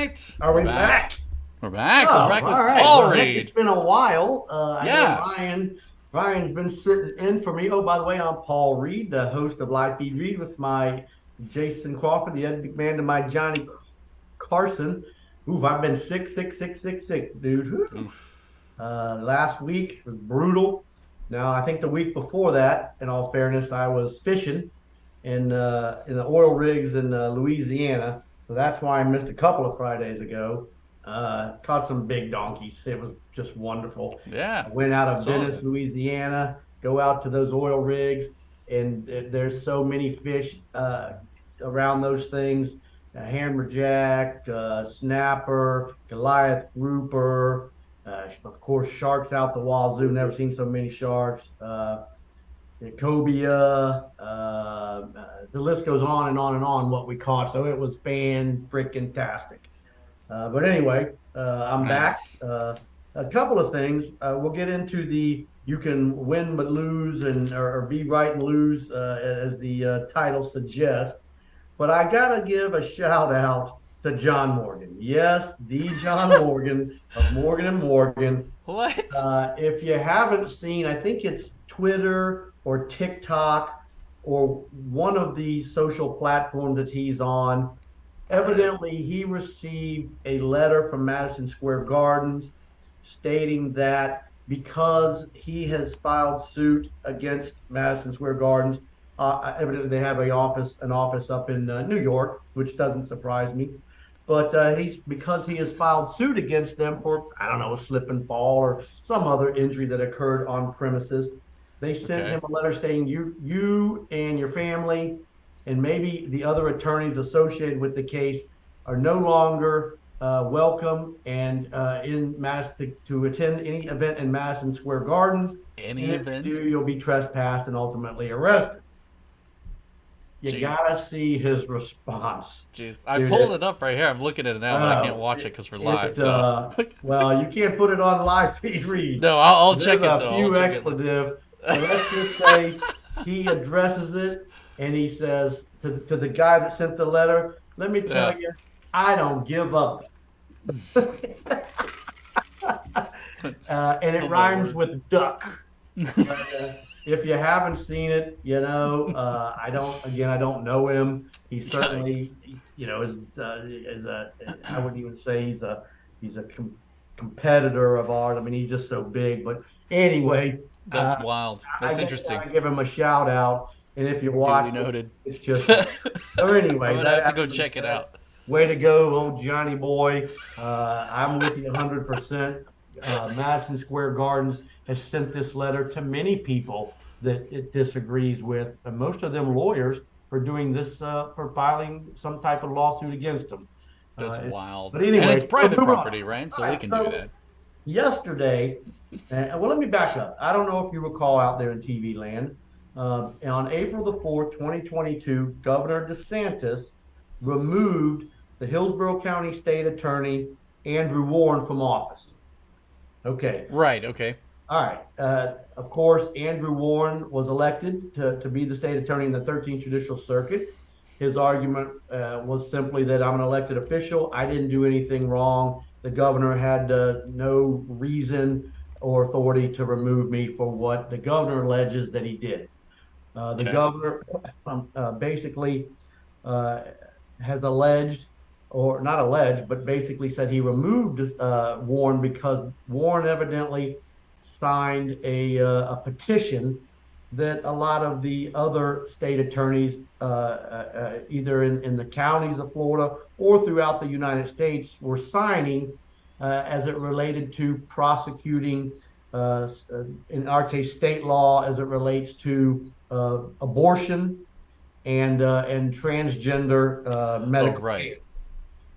right. Are we back? We're back. Oh, We're all back with right. Paul Well, heck, it's Reed. been a while. I know Yeah. Ryan's been sitting in for me. Oh, by the way, I'm Paul Reed, the host of Live Feed Read with my Jason Crawford, the Ed McMahon to my Johnny Carson. Oof, I've been sick, dude. Whew. Last week was brutal. Now, I think the week before that, in all fairness, I was fishing in the oil rigs in Louisiana. So that's why I missed a couple of Fridays ago. Caught some big donkeys. It was just wonderful. Yeah. I went out of Saw Venice, that. Louisiana, go out to those oil rigs, and there's so many fish around those things. Hammerjack, snapper, Goliath grouper, of course, sharks out the wazoo. Never seen so many sharks. Cobia, the list goes on and on and on what we caught. So it was fan freaking tastic. But anyway, I'm back. Nice. A couple of things. We'll get into the you can win but lose and or be right and lose as the title suggests. But I gotta give a shout out to John Morgan. Yes, the John Morgan of Morgan and Morgan. What? If you haven't seen, I think it's Twitter or TikTok or one of the social platforms that he's on. Evidently, he received a letter from Madison Square Gardens stating that because he has filed suit against Madison Square Gardens, evidently they have an office up in New York, which doesn't surprise me. But he's because he has filed suit against them for I don't know a slip and fall or some other injury that occurred on premises. They sent Okay. him a letter saying you and your family and maybe the other attorneys associated with the case are no longer welcome and in Madison to attend any event in Madison Square Gardens. Any And if you event? do, you'll be trespassed and ultimately arrested. You Jeez. gotta see his response. Jeez. I Dude, pulled it up right here. I'm looking at it now, but I can't watch it because we're live. So. well, you can't put it on live feed read. No, I'll check There's it a though. few I'll check it. expletive. So let's just say he addresses it and he says to the guy that sent the letter, let me tell Yeah. you, I don't give up. And it Oh my rhymes word. with duck. If you haven't seen it, I don't know him. He Yikes. certainly, is a, I wouldn't even say he's a competitor of ours. I mean, he's just so big. But anyway, That's wild. I That's just interesting. gotta give him a shout out. And if you Duly watch it, noted. it's just I'm so. Anyway, gonna that have to go having been check it said, out. way to go, old Johnny boy. I'm with you 100%. Madison Square Gardens has sent this letter to many people that it disagrees with, and most of them lawyers for doing this, for filing some type of lawsuit against them. That's Uh, wild. but And it's anyway, we'll private move on. property, right? All So they right, can do so that. yesterday, well, let me back up. I don't know if you recall out there in TV land. On April the 4th, 2022, Governor DeSantis removed the Hillsborough County State Attorney Andrew Warren from office. Okay. Right. Okay. All right. Of course, Andrew Warren was elected to be the state attorney in the 13th Judicial Circuit. His argument was simply that I'm an elected official. I didn't do anything wrong. The governor had no reason or authority to remove me for what the governor alleges that he did. The Okay. governor basically uh, has alleged, or not alleged, but basically said he removed Warren because Warren evidently signed a petition that a lot of the other state attorneys, either in the counties of Florida or throughout the United States, were signing as it related to prosecuting, in our case, state law as it relates to abortion and transgender Oh, medical right. care.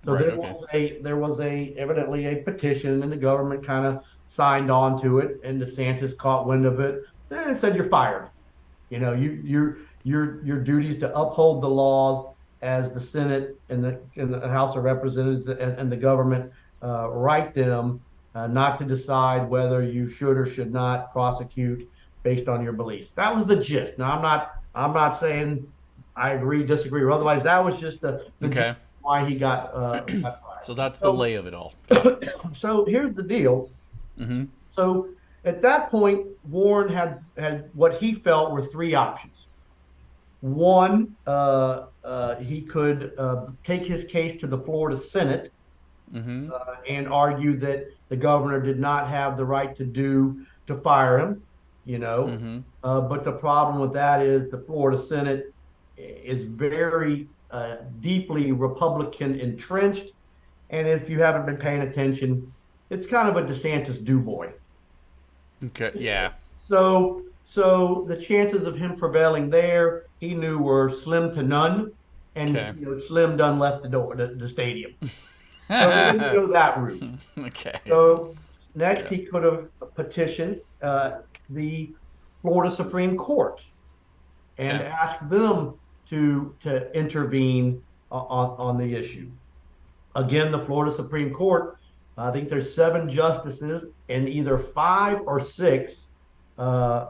So Right. Okay. there was a evidently a petition, and the government kind of signed on to it, and DeSantis caught wind of it and said, "You're fired. You know, your duty is to uphold the laws as the Senate and the House of Representatives and the government write them, not to decide whether you should or should not prosecute based on your beliefs." That was the gist. Now, I'm not saying I agree, disagree, or otherwise. That was just the Okay. gist why he got fired. So that's the So, lay of it all. Got it. so here's the deal. Mm-hmm. So at that point, Warren had what he felt were three options. One, he could take his case to the Florida Senate Mm-hmm. and argue that the governor did not have the right to fire him, you know. Mm-hmm. But the problem with that is the Florida Senate is very deeply Republican entrenched, and if you haven't been paying attention, it's kind of a DeSantis do boy. Okay. Yeah. So the chances of him prevailing there, he knew were slim to none, and Okay. Slim done left the door, the stadium. So he didn't go that route. Okay. So next, Yeah. he could have petitioned the Florida Supreme Court and Okay. asked them to intervene on the issue. Again, the Florida Supreme Court, I think there's 7 justices, and either 5 or 6 uh,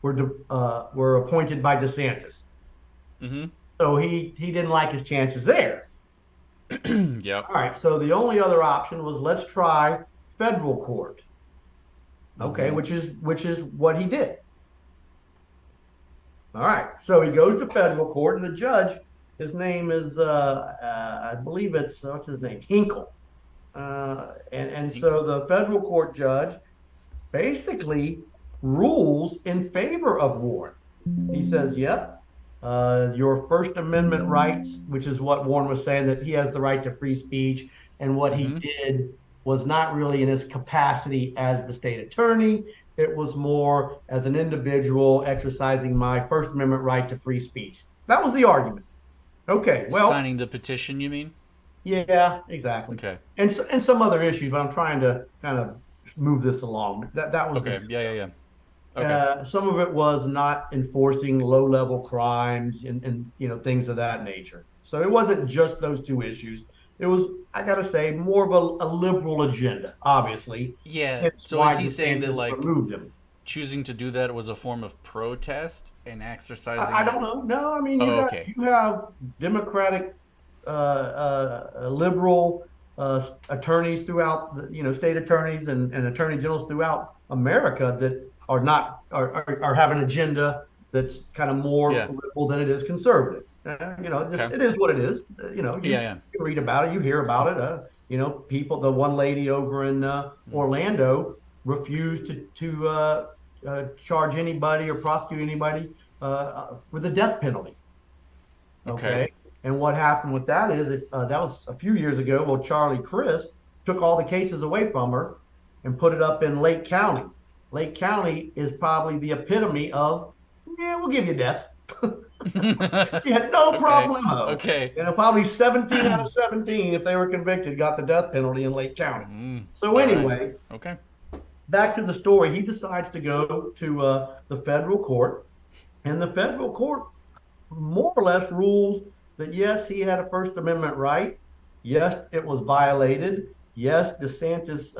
were appointed by DeSantis. Mm-hmm. So he didn't like his chances there. Yep. All right, so the only other option was let's try federal court. Okay, Mm-hmm. which is what he did. All right, so he goes to federal court, and the judge, his name is I believe it's what's his name, Hinkle, and so the federal court judge basically rules in favor of Warren. He says, "Yep, your First Amendment rights," which is what Warren was saying, that he has the right to free speech, and what he Mm-hmm. did was not really in his capacity as the state attorney. It was more as an individual exercising my First Amendment right to free speech. That was the argument. Okay, well, Signing the petition, you mean? yeah, exactly, Okay. and some other issues, but I'm trying to kind of move this along. That was the Okay. deal. Yeah. Yeah. Yeah. Okay. Some of it was not enforcing low-level crimes and things of that nature. So it wasn't just those two issues. It was, I gotta say, more of a liberal agenda, obviously. Yeah. It's So why is he saying that DeSantis like removed him. choosing to do that was a form of protest and exercising I that? don't know. No, I mean Oh, okay. you have Democratic, liberal attorneys throughout state attorneys and attorney generals throughout America that are not are have an agenda that's kind of more Yeah. liberal than it is conservative. Okay. It is what it is. Yeah. Yeah. You read about it, you hear about it. People. The one lady over in Orlando refused to charge anybody or prosecute anybody with the death penalty. Okay. Okay. And what happened with that is that was a few years ago. Well, Charlie Crist took all the cases away from her and put it up in Lake County. Lake County is probably the epitome of, yeah, we'll give you death. She had no Okay. problemo. Okay. Probably 17 out of 17, if they were convicted, got the death penalty in Lake County. So All right. anyway, Okay. back to the story. He decides to go to the federal court, and the federal court more or less rules that yes, he had a First Amendment right. Yes, it was violated. Yes, DeSantis,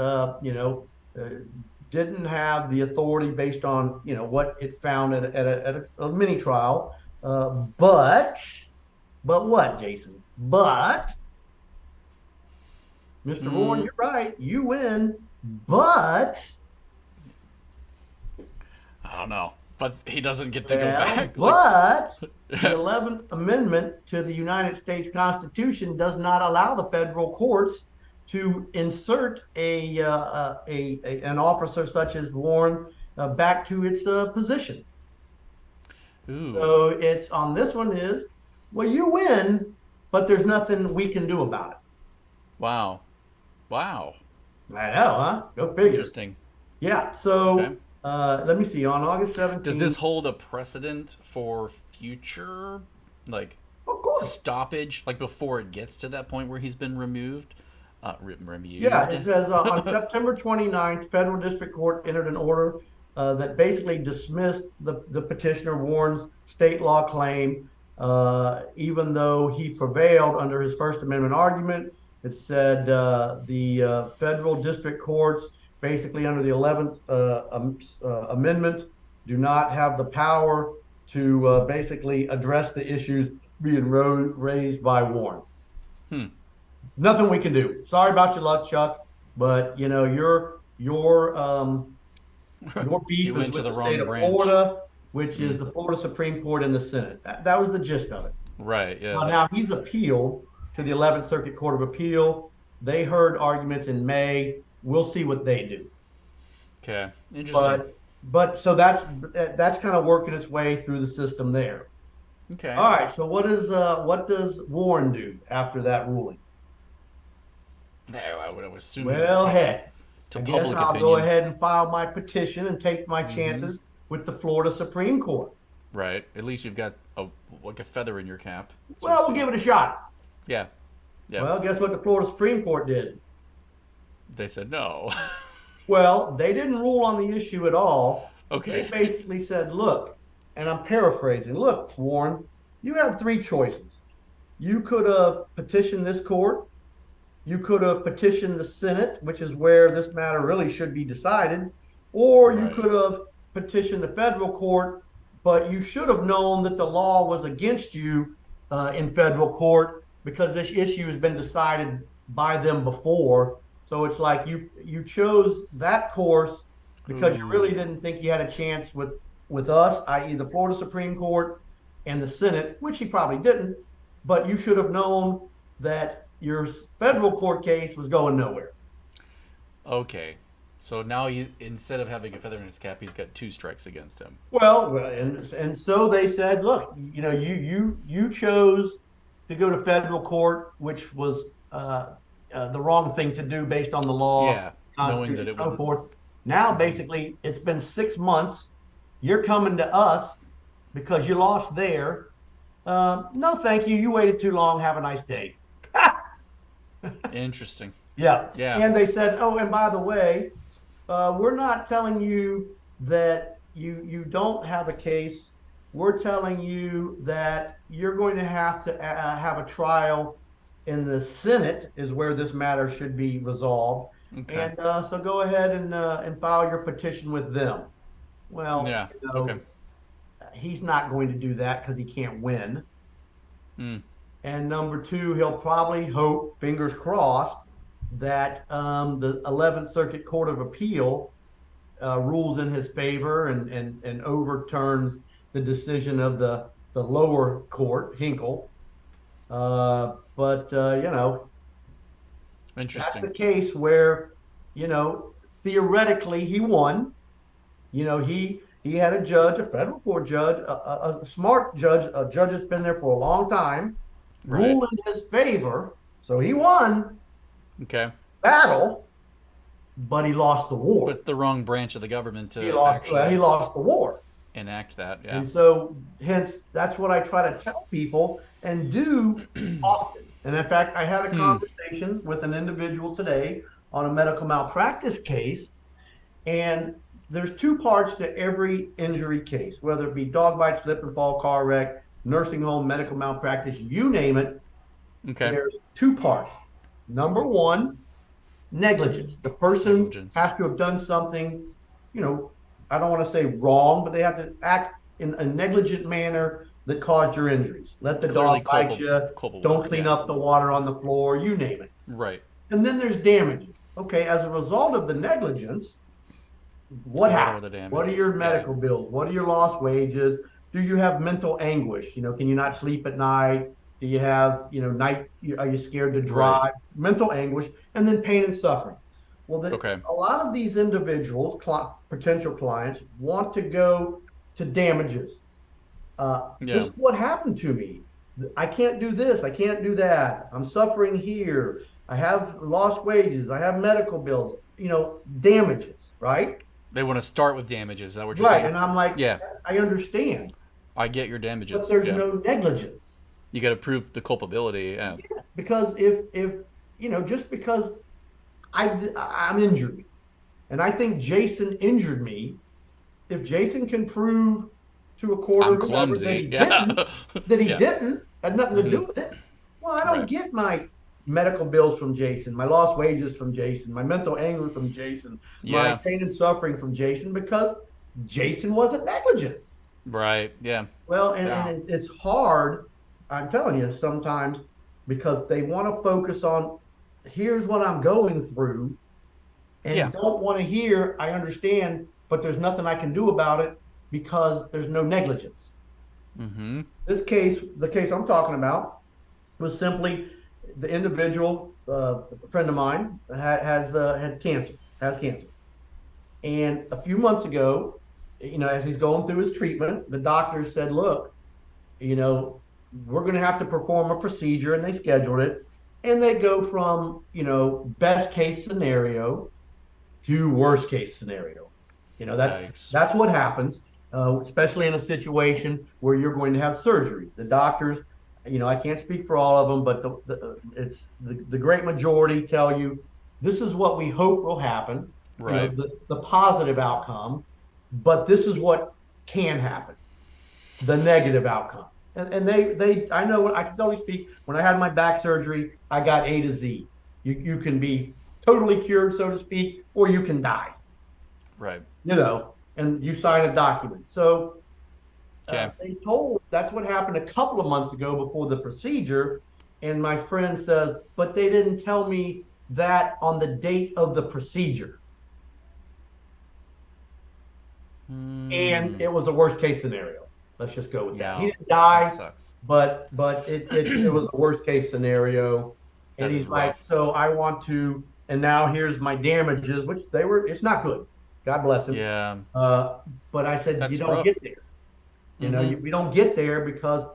didn't have the authority based on what it found at a mini trial. But what, Jason? But Mr. Warren, you're right. You win. But I don't know, but he doesn't get to go back. but the 11th Amendment to the United States Constitution does not allow the federal courts to insert an officer such as Warren back to its position. Ooh. So it's on this one is, well, you win, but there's nothing we can do about it. Wow. Wow. I know, huh? Go figure. Interesting. Yeah. So Okay. let me see. On August 17th, Does this hold a precedent for future, like, of course. stoppage, like before it gets to that point where he's been removed? Removed. Yeah, it says on September 29th, federal district court entered an order that basically dismissed the petitioner Warren's state law claim, even though he prevailed under his First Amendment argument. It said the federal district courts, basically under the 11th Amendment, do not have the power to basically address the issues being raised by Warren. Nothing we can do. Sorry about your luck, Chuck, but your He beef is went to with the the state wrong of branch. Florida, which is Mm. the Florida Supreme Court and the Senate. That was the gist of it. Right. Yeah. Well, now he's appealed to the 11th Circuit Court of Appeal. They heard arguments in May. We'll see what they do. Okay. Interesting. But so that's kind of working its way through the system there. Okay. All right. So what does Warren do after that ruling? Yeah, I would assume he would Well, take heck, to I guess public I'll go opinion. ahead and file my petition and take my Mm-hmm. chances with the Florida Supreme Court. Right. At least you've got like a feather in your cap, so to Well, we'll give speak. it a shot. Yeah. Yeah. Well, guess what the Florida Supreme Court did? They said no. Well, they didn't rule on the issue at all. They Okay. basically said, look, and I'm paraphrasing, look, Warren, you had three choices. You could have petitioned this court. You could have petitioned the Senate, which is where this matter really should be decided, or you Right. could have petitioned the federal court, but you should have known that the law was against you in federal court because this issue has been decided by them before. So it's like you chose that course because you really Ooh. didn't think you had a chance with us, i.e., the Florida Supreme Court and the Senate, which he probably didn't. But you should have known that your federal court case was going nowhere. Okay. So now he, instead of having a feather in his cap, he's got two strikes against him. Well, and so they said, look, you chose to go to federal court, which was the wrong thing to do based on the law, Yeah, knowing that Constitution, it and so would. forth. Now, Mm-hmm. basically, it's been 6 months. You're coming to us because you lost there. No, thank you. You waited too long. Have a nice day. Interesting. Yeah. Yeah. And they said, oh, and by the way, we're not telling you that you don't have a case. We're telling you that you're going to have to have a trial in the Senate, is where this matter should be resolved. Okay. And so go ahead and file your petition with them. Well, Yeah. Okay. he's not going to do that because he can't win. Mm. And number two, he'll probably hope, fingers crossed, that the 11th Circuit Court of Appeal rules in his favor and overturns the decision of the lower court, Hinkle. But that's a Interesting. case where, theoretically he won. He had a judge, a federal court judge, a smart judge, a judge that's been there for a long time, Right. rule in his favor. So he won Okay. battle, but he lost the But war. it's the wrong branch of the government He to lost. Well, he actually lost the war, enact that. Yeah. and so hence that's what I try to tell people and do often. And in fact, I had a Hmm. conversation with an individual today on a medical malpractice case, and there's two parts to every injury case, whether it be dog bite, slip and fall, car wreck, nursing home, medical malpractice, you name it. Okay. There's two parts. Number one, negligence. The person Negligence. has to have done something, you know, I don't want to say wrong, but they have to act in a negligent manner that caused your injuries. Let the Clearly dog bite culpable. you, Culpable. don't clean Yeah. up the water on the floor, you name it. Right. And then there's damages. Okay, as a result of the negligence, what What are happened? the What are damages? your Yeah. medical bills? What are your lost wages? Do you have mental anguish? Can you not sleep at night? Do you have, night? Are you scared to Right. drive? Mental anguish, and then pain and suffering. Well, Okay. a lot of these individuals, potential clients, want to go to damages. This Yeah. is what happened to me. I can't do this. I can't do that. I'm suffering here. I have lost wages. I have medical bills. Damages, right? They want to start with damages. Is that what you're Right. saying? And I'm like, Yeah. I understand, I get your but damages. there's Yeah. no negligence. You got to prove the culpability. Yeah. Because if just because I'm injured, and I think Jason injured me, if Jason can prove to a court I'm or whoever that clumsy. Yeah. he Yeah. didn't, had nothing to do Hmm. with it, well, I don't Right. get my medical bills from Jason, my lost wages from Jason, my mental anguish from Jason, my Yeah. pain and suffering from Jason because Jason wasn't negligent. Right. Yeah. Well, Yeah. and it's hard. I'm telling you, sometimes because they want to focus on here's what I'm going through Yeah. and don't want to hear, I understand, but there's nothing I can do about it because there's no negligence. Mm-hmm. This case, the case I'm talking about, was simply the individual, a friend of mine, had cancer, has cancer. And a few months ago, as he's going through his treatment, the doctor said, look, you know, we're going to have to perform a procedure, and they scheduled it. And they go from, best case scenario to worst case scenario. That's Yikes. that's what happens, especially in a situation where you're going to have surgery. The doctors, I can't speak for all of them, but the great majority tell you this is what we hope will happen. Right. The positive outcome, but this is what can happen, the negative outcome. And I know, I can only speak, when I had my back surgery, I got A to Z. You can be totally cured, so to speak, or you can die, Right. and you sign a document. So Okay. that's what happened a couple of months ago before the procedure. And my friend says, but they didn't tell me that on the date of the procedure. And it was a worst case scenario. Let's just go with that. He Yeah. didn't That die, sucks. but it was a worst case scenario. And That is he's like, rough. so I want to, and now here's my damages, which it's not good. God bless him. Yeah. But I said, you That's don't rough. get there. Mm-hmm. We don't get there because,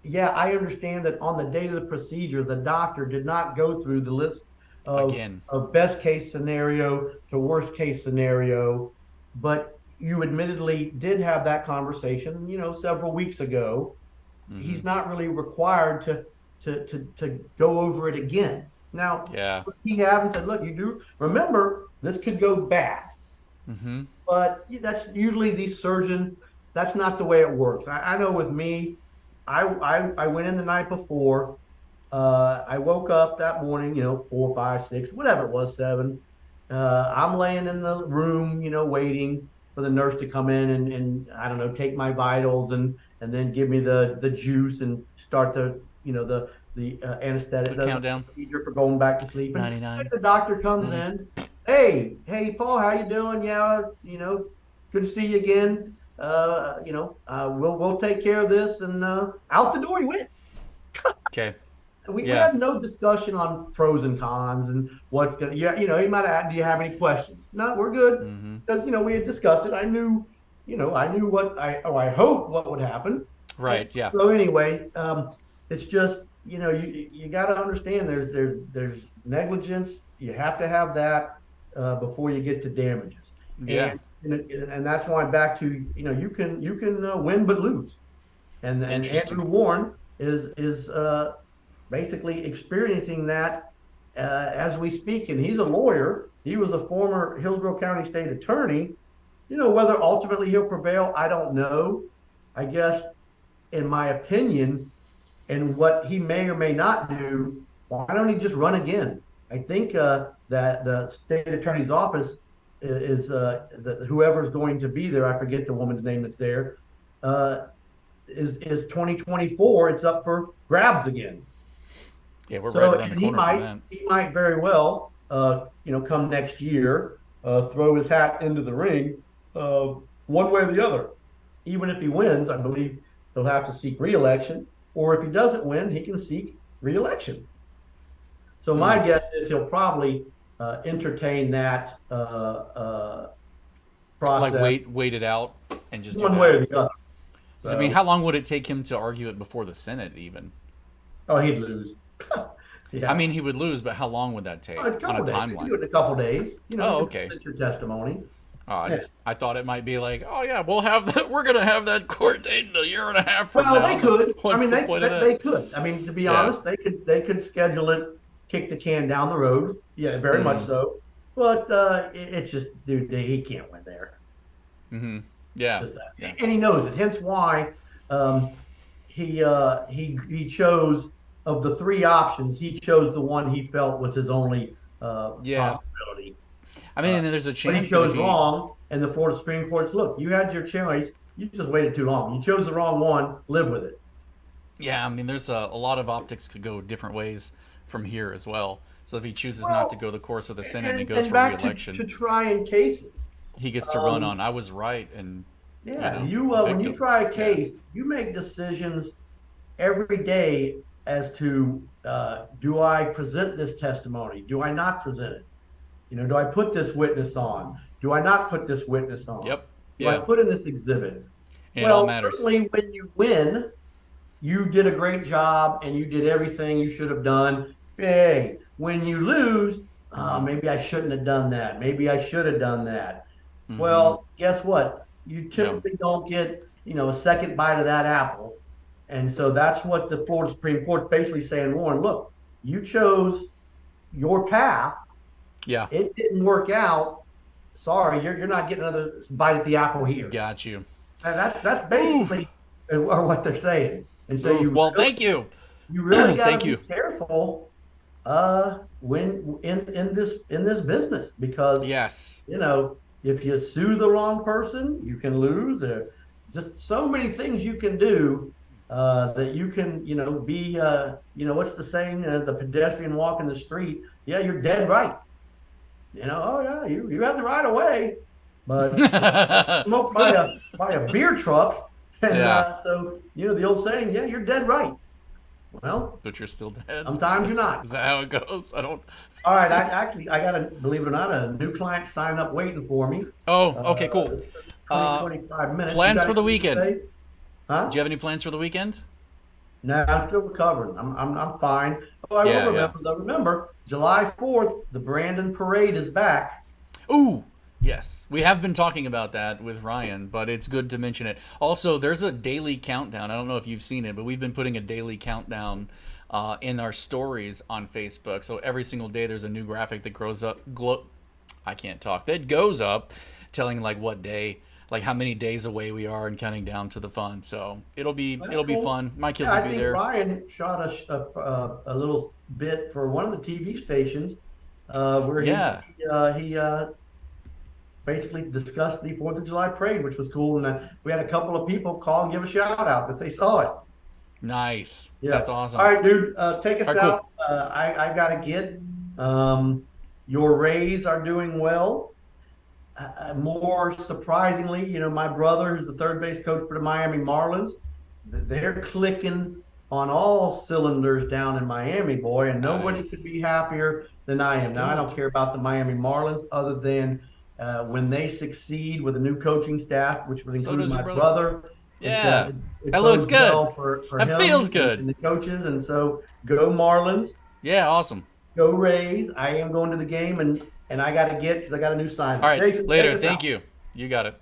yeah, I understand that on the date of the procedure, the doctor did not go through the list Again. of best case scenario to worst case scenario, but you admittedly did have that conversation, several weeks ago. Mm-hmm. He's not really required to go over it again. Now, Yeah. he haven't said, look, you do remember this could go bad. Mm-hmm. But that's usually these surgeons, that's not the way it works. I know with me, I went in the night before. I woke up that morning, 4, 5, 6, whatever it was, 7. I'm laying in the room, waiting for the nurse to come in and I don't know, take my vitals and then give me the juice and start the anesthetic, The the countdown. procedure for going back to sleep. And 99. the doctor comes 90. in. Hey, Paul, how you doing? Yeah, good to see you again. We'll take care of this, and out the door he went. Okay. We Yeah. had no discussion on pros and cons and what's gonna. Yeah, he might have asked, do you have any questions? No, we're good, Mm-hmm. because we had discussed it. I knew what I hope what would happen. And Right. Yeah. so anyway, it's just you got to understand there's negligence. You have to have that before you get to damages. Yeah. And that's why back to you can win but lose. And Interesting. Andrew Warren is basically experiencing that as we speak. And he's a lawyer. He was a former Hillsborough County State Attorney. Whether ultimately he'll prevail, I don't know. I guess, in my opinion, and what he may or may not do, why don't he just run again? I think that the state attorney's office is whoever's going to be there. I forget the woman's name that's there. Is 2024? It's up for grabs again. Yeah, we're So right around the and he corner from that. might very well, come next year, throw his hat into the ring, one way or the other. Even if he wins, I believe he'll have to seek re-election, or if he doesn't win, he can seek re-election. So my guess is he'll probably entertain that process, Like wait it out and just do one way that. or the other. 'Cause, I mean, how long would it take him to argue it before the Senate even? Oh, he'd lose. Yeah. I mean, he would lose, but how long would that take a on couple a days. You do timeline? it in a couple days. Oh, you okay. present your testimony. Oh, Yeah. I thought it might be like, oh yeah, we'll have that. We're gonna have that court date in a year and a half from Well, now. they could. I What's mean, the point of that? they could. I mean, to be Yeah. honest, they could schedule it, kick the can down the road. Yeah, very much so. But it's just, dude, he can't win there. Mm-hmm. Yeah. Just that. Yeah. And he knows it. Hence why he chose, of the 3 options, he chose the one he felt was his only Yeah. possibility. I mean, and there's a But chance he that chose if he, wrong, and the Florida Supreme Court's, look, you had your choice. You just waited too long. You chose the wrong one. Live with it. Yeah, I mean, there's a lot of optics could go different ways from here as well. So if he chooses not to Well, go the course of the Senate and he goes and for back re-election, to trying cases. he gets to run Um, on "I was right" and yeah, when you victim. try a Yeah. case, you make decisions every day as to do I present this testimony? Do I not present it? Do I put this witness on? Do I not put this witness on? Yep. Do I Yeah. put in this exhibit? And it all Well, matters. certainly when you win, you did a great job and you did everything you should have done. Hey, when you lose, Mm-hmm. maybe I shouldn't have done that. Maybe I should have done that. Mm-hmm. Well, guess what? You Yeah. typically don't get, a second bite of that apple. And so that's what the Florida Supreme Court is basically saying, Warren, look, you chose your path. Yeah. It didn't work out. Sorry, you're not getting another bite at the apple here. Got you. And that's Ooh. basically what they're saying. And so Ooh. Well, thank you. you really got Thank to be you. careful when in this business, because Yes. if you sue the wrong person, you can lose. There are just so many things you can do that you can be what's the saying, the pedestrian walking the street, yeah, you're dead right. Oh yeah, you have the right of way, but smoked by a beer truck, and Yeah. so the old saying, yeah, you're dead right. Well, But you're still dead. sometimes you're not. Is that how it goes? I don't. All right, I got a, believe it or not, a new client sign up waiting for me. Oh, okay, cool. 25 minutes. You Plans got for the anything to weekend? say? Do Huh? you have any plans for the weekend? No, I'm still recovering. I'm fine. Oh, I will Yeah, yeah. remember though. Remember, July 4th, the Brandon Parade is back. Ooh, yes. We have been talking about that with Ryan, but it's good to mention it. Also, there's a daily countdown. I don't know if you've seen it, but we've been putting a daily countdown in our stories on Facebook. So every single day there's a new graphic that grows up. I can't talk. That goes up, telling like what day, like how many days away we are, and counting down to the fun. So That's it'll be cool. fun. My kids Yeah, will I be think there. Ryan shot a little bit for one of the TV stations where Yeah, he basically discussed the Fourth of July parade, which was cool. And we had a couple of people call and give a shout out that they saw it. nice. Yeah. That's All awesome. right, dude. Take All us right, cool. out. I gotta get. Your Rays are doing well. More surprisingly, my brother, who's the third base coach for the Miami Marlins, they're clicking on all cylinders down in Miami, boy, and nobody could Nice. be happier than I am. Now, I don't Good. care about the Miami Marlins other than when they succeed with a new coaching staff, which would So include does your my brother. brother. It, uh, Yeah. it, it That looks bodes good. well for That him feels good. and the coaches. And so go Marlins, Yeah, awesome. go Rays. I am going to the game, and I got to get because I got a new All signing. right, Jason, take later. us Thank out. you. You got it.